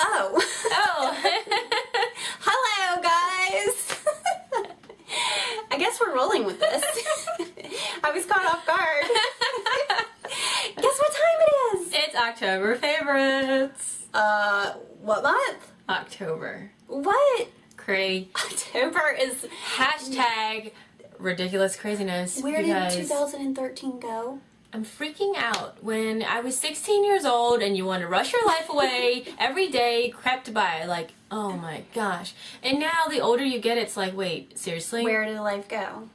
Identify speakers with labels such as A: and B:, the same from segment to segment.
A: Oh.
B: Oh.
A: Hello, guys. I guess we're rolling with this. I was caught off guard. Guess what time it is?
B: It's October favorites.
A: What month?
B: October.
A: What?
B: Cray.
A: October is...
B: Hashtag ridiculous craziness.
A: Where did 2013 go?
B: I'm freaking out. When I was 16 years old and you want to rush your life away, every day crept by like, oh my gosh. And now the older you get, it's like, wait, seriously?
A: Where did life go?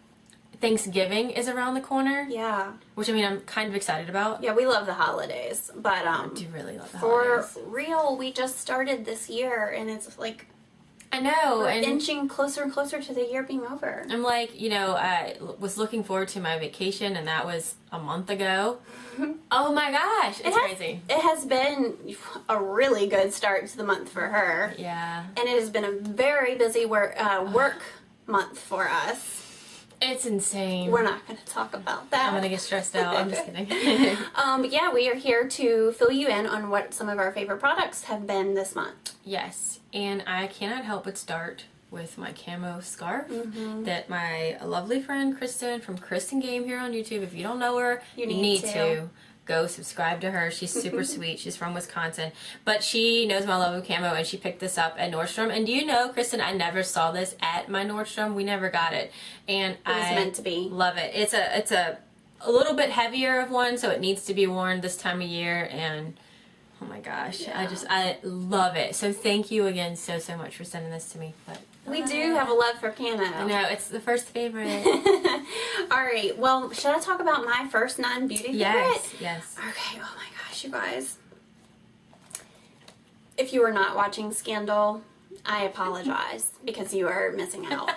B: Thanksgiving is around the corner.
A: Yeah.
B: Which, I mean, I'm kind of excited about.
A: Yeah, we love the holidays. But,
B: I do really love the holidays.
A: For real, we just started this year and it's like...
B: I know.
A: We're
B: and
A: inching closer and closer to the year being over.
B: I'm like, you know, I was looking forward to my vacation, and that was a month ago. Oh my gosh, it's crazy.
A: It has been a really good start to the month for her.
B: Yeah.
A: And it has been a very busy work month for us.
B: It's insane.
A: We're not going to talk about that.
B: I'm going to get stressed out. I'm just kidding.
A: But yeah, we are here to fill you in on what some of our favorite products have been this month.
B: Yes, and I cannot help but start with my Camo Scarf that my lovely friend Kristin from Kristin Gehm here on YouTube, if you don't know her, you need to go subscribe to her. She's super sweet. She's from Wisconsin. But she knows my love of camo, and she picked this up at Nordstrom. And do you know, Kristin, I never saw this at my Nordstrom. We never got it. And
A: it was meant to be.
B: Love it. It's a little bit heavier of one, so it needs to be worn this time of year. And oh my gosh, yeah. I love it. So thank you again so much for sending this to me. But
A: we do have a love for camo.
B: I know, it's the first favorite.
A: Alright, well, should I talk about my first non-beauty favorite?
B: Yes.
A: Okay, oh my gosh, you guys. If you are not watching Scandal, I apologize because you are missing out.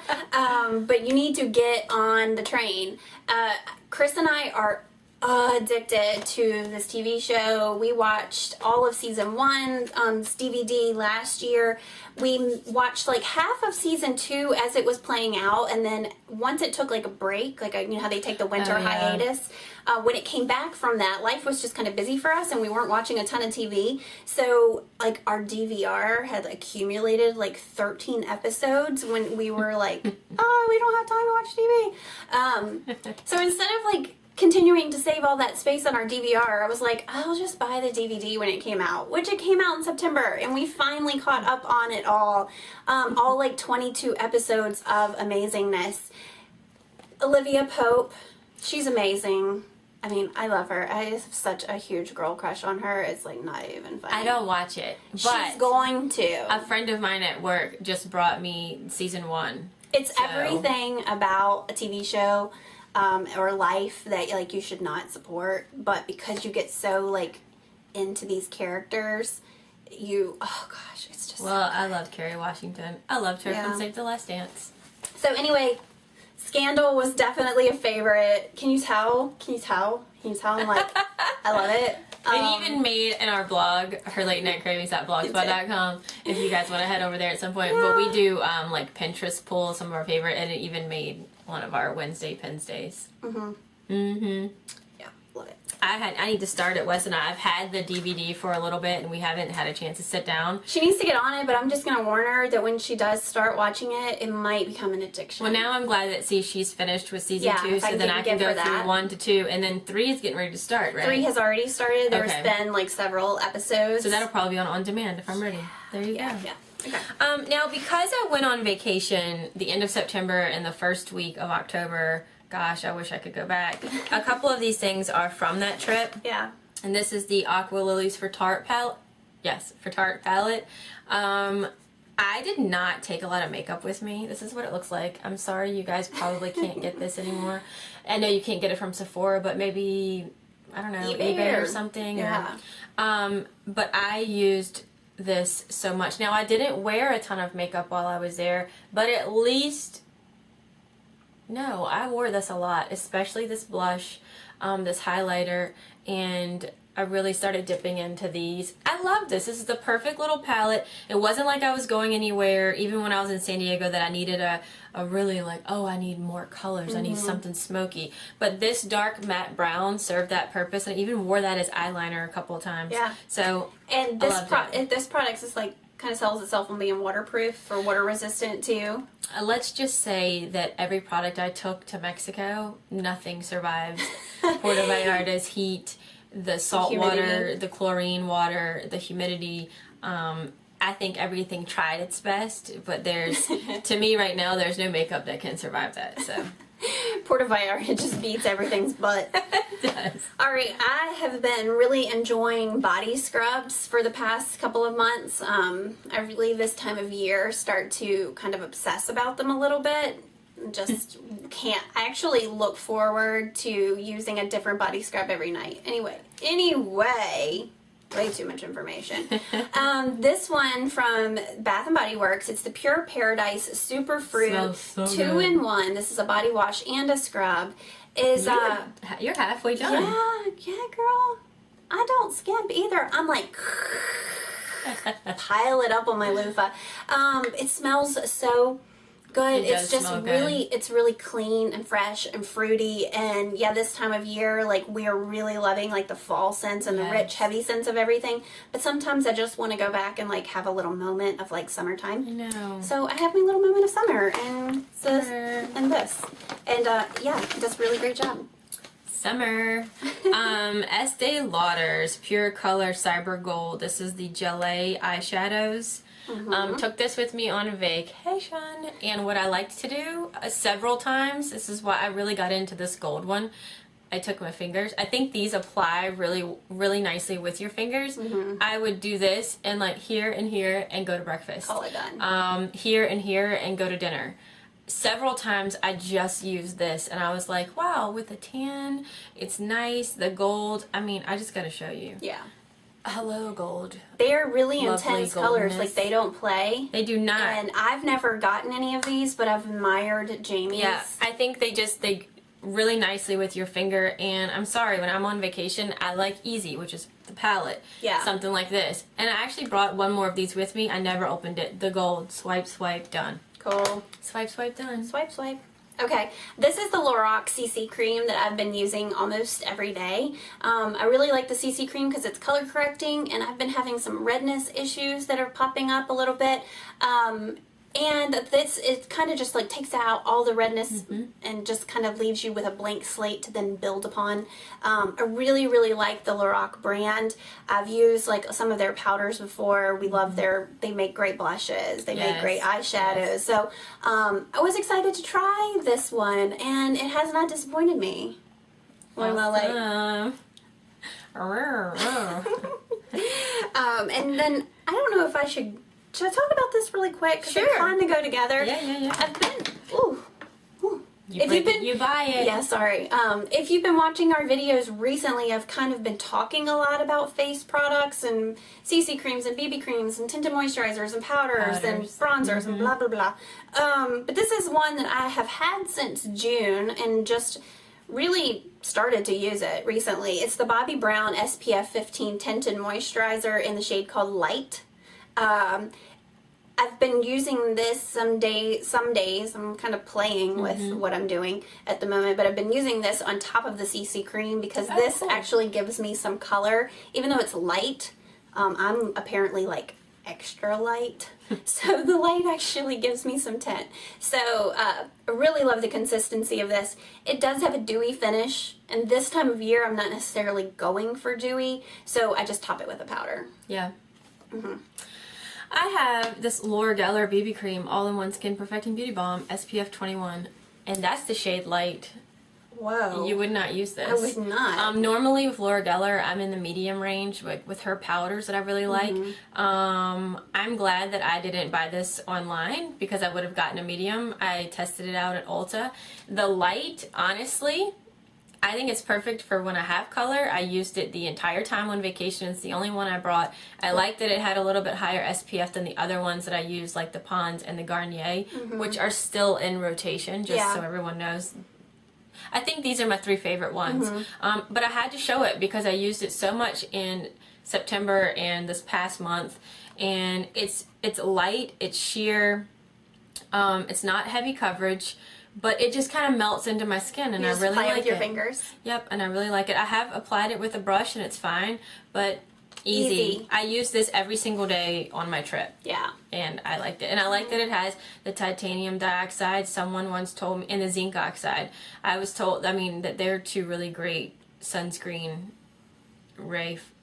A: But you need to get on the train. Chris and I are addicted to this TV show. We watched all of season 1 on DVD last year. We watched like half of season 2 as it was playing out, and then once it took like a break, like you know how they take the winter hiatus, when it came back from that, life was just kind of busy for us and we weren't watching a ton of TV. So like our DVR had accumulated like 13 episodes when we were like, oh, we don't have time to watch TV. So instead of like continuing to save all that space on our DVR, I was like, I'll just buy the DVD when it came out, which it came out in September, and we finally caught up on it all like 22 episodes of amazingness. Olivia Pope, she's amazing. I mean, I love her. I have such a huge girl crush on her. It's like not even funny.
B: I don't watch it, but
A: she's going to.
B: A friend of mine at work just brought me season 1.
A: It's everything about a TV show or life that like you should not support, but because you get so like into these characters, oh gosh, it's just
B: well, I love Kerry Washington. I loved her from Save the Last Dance.
A: So anyway, Scandal was definitely a favorite. Can you tell? I'm like, I love it.
B: It even made in our blog, her late night cravings.blogspot.com, if you guys want to head over there at some point. But we do like Pinterest pulls, some of our favorite, and it even made one of our Wednesday Pins days.
A: Yeah, love it.
B: I need to start it, Wes and I've had the DVD for a little bit and we haven't had a chance to sit down.
A: She needs to get on it, but I'm just going to warn her that when she does start watching it, it might become an addiction.
B: Well, now I'm glad that she's finished with season 2, so then I can go through 1 to 2, and then 3 is getting ready to start, right?
A: 3 has already started. There's been like several episodes.
B: So that'll probably be on demand if I'm ready. There you go.
A: Yeah. Okay.
B: Now, because I went on vacation the end of September and the first week of October, gosh, I wish I could go back. A couple of these things are from that trip.
A: Yeah.
B: And this is the Aqualilies for Tarte palette. Yes, for Tarte palette. I did not take a lot of makeup with me. This is what it looks like. I'm sorry, you guys probably can't get this anymore. I know you can't get it from Sephora, but maybe, I don't know, eBay or something.
A: Yeah.
B: But I used this so much. Now, I didn't wear a ton of makeup while I was there, but at least, no, I wore this a lot, especially this blush, this highlighter, and I really started dipping into these. I love this. This is the perfect little palette. It wasn't like I was going anywhere, even when I was in San Diego, that I needed a really like, oh, I need more colors. I need something smoky. But this dark matte brown served that purpose. I even wore that as eyeliner a couple of times.
A: Yeah.
B: So,
A: and this product is like, kind of sells itself on being waterproof or water resistant too.
B: Let's just say that every product I took to Mexico, nothing survives Puerto Vallarta's heat, the salt water, the chlorine water, the humidity. I think everything tried its best, but there's, to me right now, there's no makeup that can survive that. So
A: Puerto Vallarta just beats everything's butt.
B: It does.
A: Alright, I have been really enjoying body scrubs for the past couple of months. I really, this time of year, start to kind of obsess about them a little bit. Just can't. I actually look forward to using a different body scrub every night. Anyway, way too much information. This one from Bath & Body Works, it's the Pure Paradise Superfruit
B: So
A: 2-in-1. This is a body wash and a scrub.
B: You're halfway done.
A: Yeah, girl. I don't skimp either. I'm like pile it up on my loofah. It smells so good. It's just really, it's really clean and fresh and fruity. And yeah, this time of year, like, we are really loving like the fall scents and the rich, heavy scents of everything. But sometimes I just want to go back and like have a little moment of like summertime.
B: I know.
A: So I have my little moment of summer and this. And yeah, it does a really great job.
B: Summer. Estee Lauder's Pure Color Cyber Gold. This is the Gelee eyeshadows. Took this with me on vacation, and what I liked to do several times, this is why I really got into this gold one, I took my fingers. I think these apply really, really nicely with your fingers. I would do this and like here and here and go to breakfast.
A: Call it done.
B: Here and here and go to dinner. Several times I just used this and I was like, wow, with a tan, it's nice, the gold. I mean, I just gotta show you.
A: Yeah.
B: Hello, gold.
A: They're really
B: Lovely
A: intense colors.
B: goldness.
A: Like, they don't play.
B: They do not.
A: And I've never gotten any of these, but I've admired Jayme's.
B: Yeah, I think they really nicely with your finger. And I'm sorry, when I'm on vacation, I like easy, which is the palette.
A: Yeah.
B: Something like this. And I actually brought one more of these with me. I never opened it. The gold. Swipe, swipe, done.
A: Cool.
B: Swipe, swipe, done.
A: Swipe, swipe. Okay, this is the LORAC CC Cream that I've been using almost every day. I really like the CC Cream because it's color correcting, and I've been having some redness issues that are popping up a little bit. And this, it kind of just like takes out all the redness and just kind of leaves you with a blank slate to then build upon. I really, really like the LORAC brand. I've used like some of their powders before. We love they make great blushes. They make great eyeshadows. So I was excited to try this one, and it has not disappointed me. What am I like? And then I don't know if I should I talk about this really quick? Because they kind of go together.
B: Yeah.
A: I've been,
B: You buy it.
A: Yeah, sorry. If you've been watching our videos recently, I've kind of been talking a lot about face products and CC creams and BB creams and tinted moisturizers and powders and bronzers and blah, blah, blah. But this is one that I have had since June and just really started to use it recently. It's the Bobbi Brown SPF 15 Tinted Moisturizer in the shade called Light. I've been using this some days. I'm kind of playing with what I'm doing at the moment, but I've been using this on top of the CC cream because this actually gives me some color. Even though it's light, I'm apparently like extra light, so the light actually gives me some tint. So I really love the consistency of this. It does have a dewy finish, and this time of year I'm not necessarily going for dewy, so I just top it with a powder.
B: Yeah. I have this Laura Geller BB cream all-in-one skin perfecting beauty balm SPF 21, and that's the shade Light.
A: Whoa.
B: You would not use this.
A: I would not.
B: Normally with Laura Geller, I'm in the medium range with her powders that I really like. I'm glad that I didn't buy this online because I would have gotten a medium. I tested it out at Ulta. The Light, honestly, I think it's perfect for when I have color. I used it the entire time on vacation. It's the only one I brought. I like that it had a little bit higher SPF than the other ones that I use, like the Pond's and the Garnier, which are still in rotation, just so everyone knows. I think these are my 3 favorite ones. But I had to show it because I used it so much in September and this past month, and it's light, it's sheer, it's not heavy coverage, but it just kind of melts into my skin, and I really like it.
A: With your fingers.
B: Yep, and I really like it. I have applied it with a brush, and it's fine, but easy. I use this every single day on my trip.
A: Yeah.
B: And I liked it. And I like that it has the titanium dioxide. Someone once told me, and the zinc oxide. I was told, I mean, that they're 2 really great sunscreen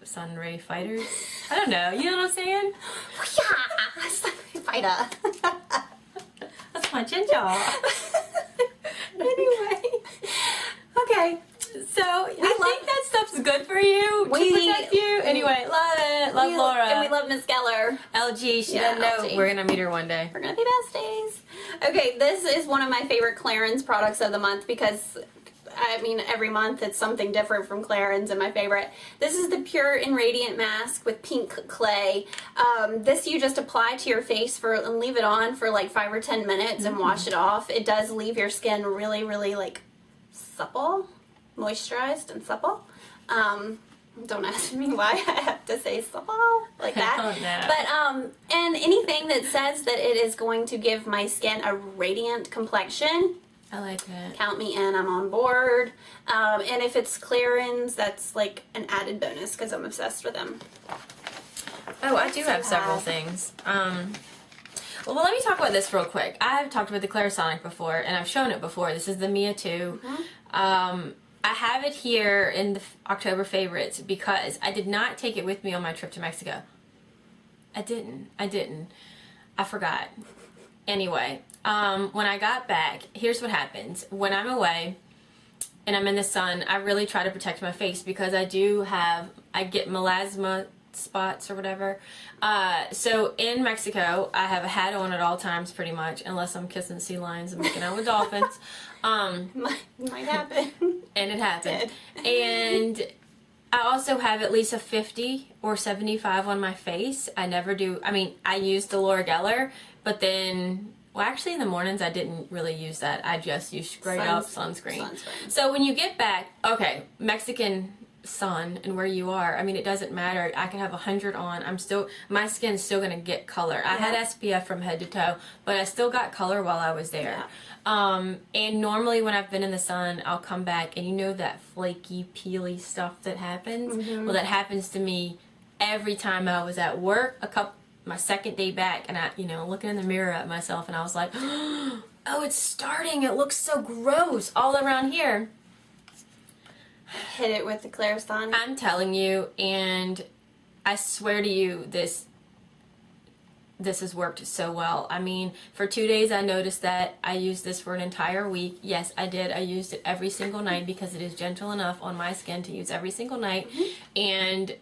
B: sun ray fighters. I don't know. You know what I'm saying?
A: Yeah. Sun ray fighter.
B: That's my ginger.
A: Anyway. Okay.
B: So, I think that stuff's good for you, to protect you. Anyway, love it. Love Laura.
A: And we love Miss Geller.
B: LG, she doesn't know.
A: LG.
B: We're going to meet her one day.
A: We're going to be besties. Okay, this is one of my favorite Clarins products of the month because, I mean, every month it's something different from Clarins and my favorite. This is the Pure and Radiant Mask with pink clay. This you just apply to your face and leave it on for like 5 or 10 minutes and wash it off. It does leave your skin really, really like supple. Moisturized and supple. Don't ask me why I have to say supple like that.
B: I don't know.
A: But and anything that says that it is going to give my skin a radiant complexion,
B: I like that.
A: count me in. I'm on board. And if it's Clarins, that's like an added bonus because I'm obsessed with them.
B: Oh, I do have several things. Well, let me talk about this real quick. I've talked about the Clarisonic before, and I've shown it before. This is the Mia 2. I have it here in the October favorites because I did not take it with me on my trip to Mexico. I didn't. I forgot. Anyway, when I got back, here's what happens. When I'm away and I'm in the sun, I really try to protect my face because I get melasma spots or whatever. So in Mexico, I have a hat on at all times pretty much, unless I'm kissing sea lions and making out with dolphins.
A: Might happen.
B: And it happened. And I also have at least a 50 or 75 on my face. I never do, I mean, I use the LORAC CC, but then, well, actually in the mornings I didn't really use that. I just use straight up sunscreen. So when you get back, okay, Mexican sun and where you are, I mean, it doesn't matter. I can have 100 on. My skin's still gonna get color. I had SPF from head to toe, but I still got color while I was there. And normally when I've been in the sun, I'll come back and you know that flaky, peely stuff that happens? Well, that happens to me every time I was at work, my second day back, and I, looking in the mirror at myself, and I was like, oh, it's starting. It looks so gross all around here.
A: Hit it with the Clarisonic.
B: I'm telling you, and I swear to you, this has worked so well. I mean, for 2 days I noticed that I used this for an entire week. Yes, I did. I used it every single night because it is gentle enough on my skin to use every single night. And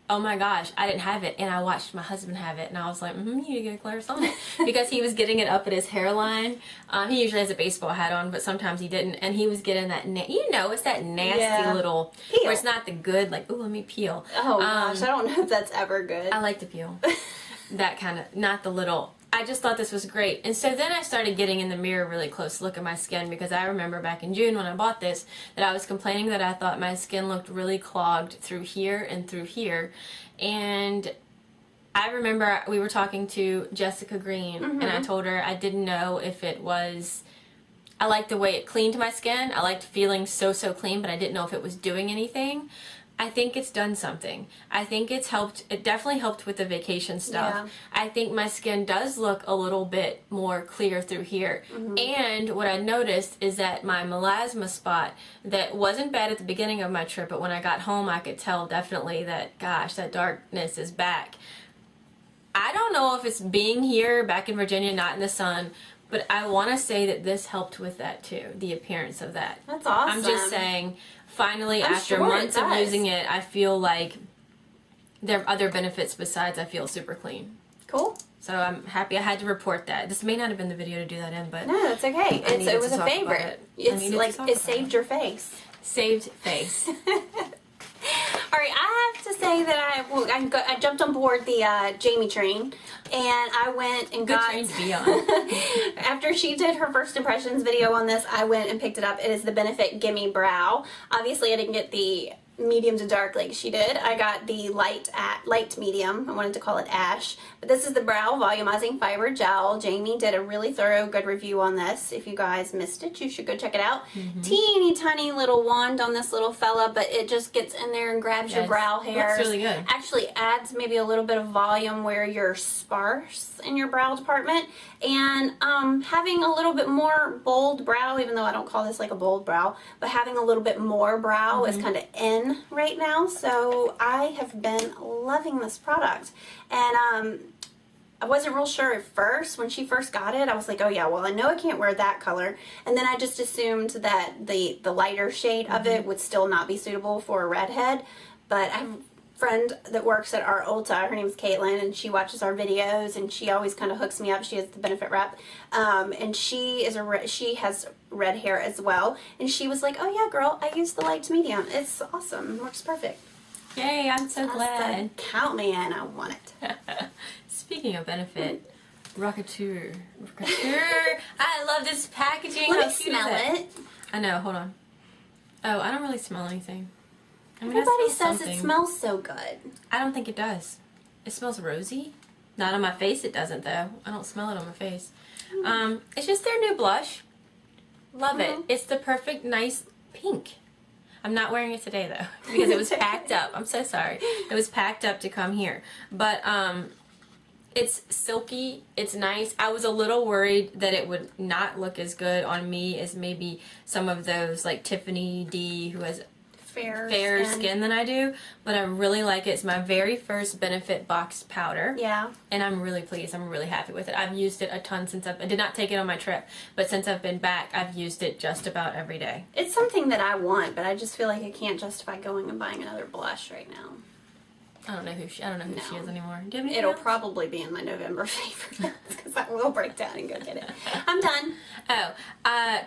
B: oh my gosh, I didn't have it, and I watched my husband have it, and I was like, you need to get a Clarisonic because he was getting it up at his hairline. He usually has a baseball hat on, but sometimes he didn't, and he was getting that, it's that nasty little,
A: peel.
B: Where it's not the good, like, ooh, let me peel.
A: Oh gosh, I don't know if that's ever good.
B: I like to peel. That kind of, not the little. I just thought this was great. And so then I started getting in the mirror really close to look at my skin because I remember back in June when I bought this that I was complaining that I thought my skin looked really clogged through here and through here. And I remember we were talking to Jessica Green and I told her I didn't know if it was, I liked the way it cleaned my skin. I liked feeling so clean, but I didn't know if it was doing anything. I think it's done something. I think it's helped. It definitely helped with the vacation stuff.
A: Yeah.
B: I think my skin does look a little bit more clear through here. And what I noticed is that my melasma spot that wasn't bad at the beginning of my trip, but when I got home I could tell definitely that, gosh, that darkness is back. I don't know if it's being here back in Virginia, not in the sun, but I want to say that this helped with that too, the appearance of that.
A: That's awesome.
B: I'm just saying, finally, after
A: sure
B: months of using it, I feel like there are other benefits besides I feel super clean.
A: Cool.
B: So I'm happy I had to report that. This may not have been the video to do that in, but
A: no, it's okay. It was a favorite. It's like it saved your face.
B: Saved face.
A: Alright, I have to say that I jumped on board the Jayme train, and I went and got...
B: Good train to be on.
A: After she did her first impressions video on this, I went and picked it up. It is the Benefit Gimme Brow. Obviously, I didn't get the medium to dark like she did. I got the light medium. I wanted to call it ash. But this is the Brow Volumizing Fiber Gel. Jayme did a really thorough, good review on this. If you guys missed it, you should go check it out. Teeny tiny little wand on this little fella, but it just gets in there and grabs your brow hairs.
B: Looks really good.
A: Actually adds maybe a little bit of volume where you're sparse in your brow department. And having a little bit more bold brow, even though I don't call this like a bold brow, but having a little bit more brow is kind of in right now. So I have been loving this product. And I wasn't real sure at first. When she first got it, I was like, oh yeah, well I know I can't wear that color. And then I just assumed that the lighter shade of it would still not be suitable for a redhead. But I have a friend that works at our Ulta. Her name's Caitlin, and she watches our videos, and she always kind of hooks me up. She is the Benefit rep, and she has red hair as well. And she was like, "Oh yeah, girl, I use the light to medium. It's awesome. Works perfect."
B: Yay! I'm so glad.
A: Count me in. I want it.
B: Speaking of Benefit, Rockateur. I love this packaging.
A: Let
B: How
A: me
B: cute
A: smell
B: is
A: it.
B: I know. Hold on. Oh, I don't really smell anything. I mean,
A: Everybody
B: I smell
A: says
B: something.
A: it smells so good.
B: I don't think it does. It smells rosy. Not on my face it doesn't though. I don't smell it on my face. It's just their new blush. Love it. It's the perfect nice pink. I'm not wearing it today though because it was packed up. I'm so sorry. It was packed up to come here. But it's silky. It's nice. I was a little worried that it would not look as good on me as maybe some of those like Tiffany D who has fairer skin than I do, but I really like it. It's my very first Benefit boxed powder.
A: Yeah.
B: And I'm really pleased. I'm really happy with it. I've used it a ton since I did not take it on my trip, but since I've been back, I've used it just about every day.
A: It's something that I want, but I just feel like I can't justify going and buying another blush right now.
B: I don't know who she is anymore. Do you have
A: It'll
B: else?
A: probably be in my November favorites because I will break down and go get it. I'm done.
B: Oh,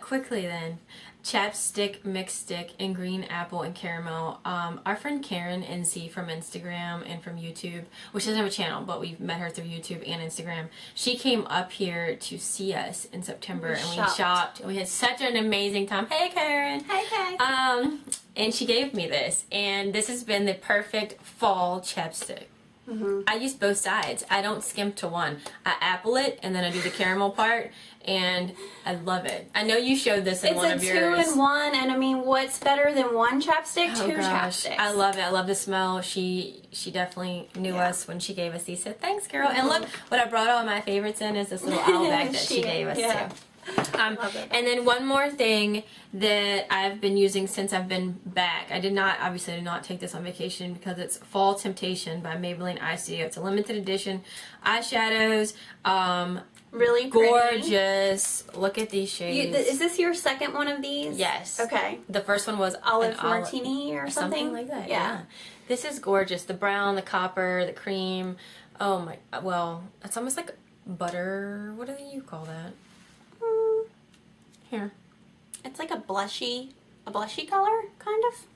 B: quickly then. ChapStick, MixStick, in green apple and caramel. Our friend Karen NC from Instagram and from YouTube, which doesn't have a channel, but we've met her through YouTube and Instagram. She came up here to see us in September, and we shopped. And we had such an amazing time. Hey, Karen.
A: Hey, Kay.
B: And she gave me this, and this has been the perfect fall ChapStick. I use both sides. I don't skimp to one. I apple it, and then I do the caramel part, and I love it. I know you showed this in one of yours.
A: It's a 2-in-1, and I mean, what's better than one chapstick? Two chapsticks.
B: I love it. I love the smell. She definitely knew us when she gave us these. So thanks, girl. And look, what I brought all my favorites in is this little owl bag that she gave us too. And then one more thing that I've been using since I've been back. Obviously did not take this on vacation because it's Fall Temptation by Maybelline Eyeshadow. It's a limited edition eyeshadows.
A: Really
B: gorgeous. Pretty. Look at these shades.
A: Is this your second one of these?
B: Yes.
A: Okay.
B: The first one was
A: olive martini or something
B: like that.
A: Yeah.
B: This is gorgeous. The brown, the copper, the cream. Oh my. Well, it's almost like butter. What do you call that? Here.
A: It's like a blushy color, kind of.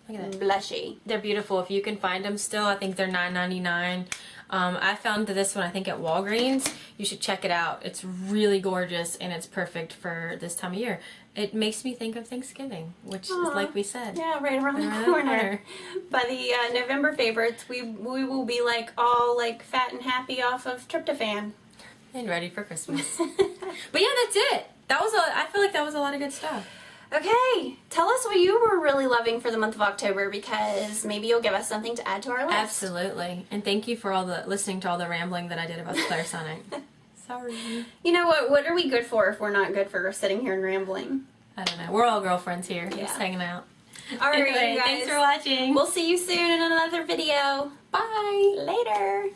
B: Look at that.
A: Blushy.
B: They're beautiful. If you can find them still, I think they're $9.99. I found this one, I think, at Walgreens. You should check it out. It's really gorgeous, and it's perfect for this time of year. It makes me think of Thanksgiving, which is like we said.
A: Yeah, right around the corner. By the November favorites, we will be like all like fat and happy off of tryptophan.
B: And ready for Christmas. But yeah, that's it. I feel like that was a lot of good stuff.
A: Okay, tell us what you were really loving for the month of October, because maybe you'll give us something to add to our list.
B: Absolutely. And thank you for listening to all the rambling that I did about the Clarisonic. Sorry.
A: You know what are we good for if we're not good for sitting here and rambling?
B: I don't know. We're all girlfriends here. Yeah. Just hanging out.
A: All right,
B: anyway,
A: you guys.
B: Thanks for watching.
A: We'll see you soon in another video.
B: Bye.
A: Later.